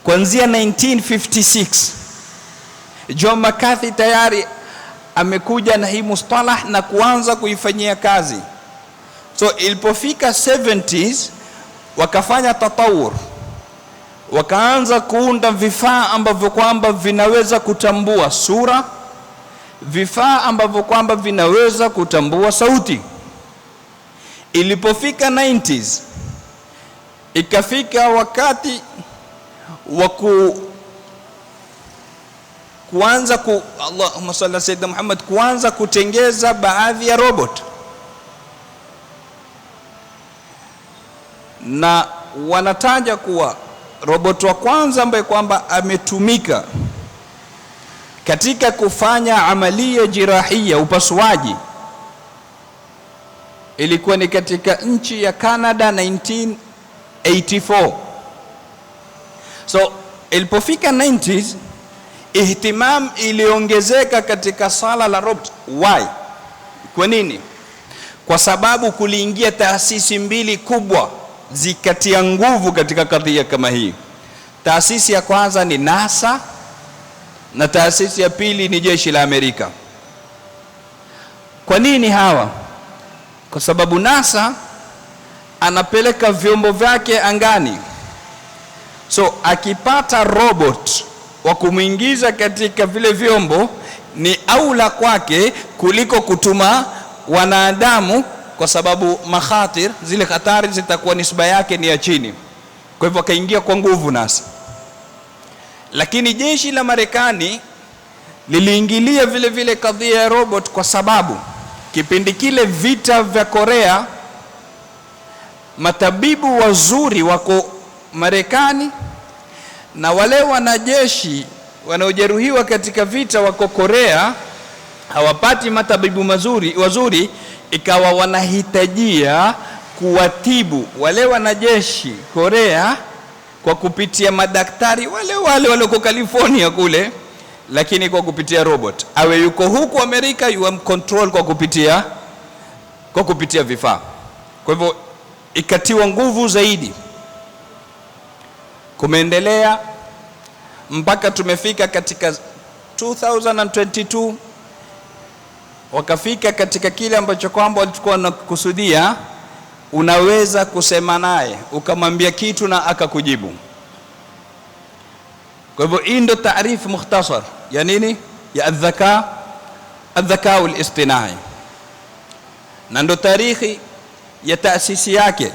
kuanzia 1956 John McCarthy tayari amekuja na hii mustalah na kuanza kuifanyia kazi. So ilipofika 70s wakafanya tatawur, wakaanza kuunda vifaa ambavyo kwamba vinaweza kutambua sura, vifaa ambavyo kwamba vinaweza kutambua sauti. Ilipofika 90s ikafika wakati wa kuanza Allahumma salli ala sayyidina Muhammad, kuanza kutengeza baadhi ya robot, na wanataja kuwa robot wa kwanza ambaye kwamba ametumika katika kufanya amalia jirahia, upasuaji, ilikuwa ni katika nchi ya Canada 1984. So ilipofika 90s ihtimam iliongezeka katika sala la robot. Why? Kwa nini? Kwa sababu kuliingia taasisi mbili kubwa zikatia nguvu katika kadhia kama hii. Taasisi ya kwanza ni NASA na taasisi ya pili ni jeshi la Amerika. Kwa nini hawa? Kwa sababu NASA anapeleka vyombo vyake angani. So akipata robot wa kumuingiza katika vile vyombo ni aula kwake kuliko kutuma wanadamu, kwa sababu makhatir, zile hatari zitakuwa nisba yake ni ya chini. Kwa hivyo akaingia kwa nguvu NASA. Lakini jeshi la Marekani liliingilia vile vile kadhia ya robot, kwa sababu kipindi kile vita vya Korea, matabibu wazuri wako Marekani na wale wanajeshi wanaojeruhiwa katika vita wako Korea, hawapati matabibu wazuri, ikawa wanahitajia kuwatibu wale wanajeshi Korea kwa kupitia madaktari wale walioko California kule, lakini kwa kupitia robot. Awe yuko huku Amerika, you am control kwa kupitia vifaa. Kwa hivyo ikatiwa nguvu zaidi. Kumeendelea mpaka tumefika katika 2022, wakafika katika kile ambacho kwamba walikuwa wanakusudia, unaweza kusema naye ukamwambia kitu na akakujibu. Kwa hivyo hii ndio taarifu mukhtasar ya nini, ya adh-dhaka al-istinai, na ndio tarikhi ya taasisi yake.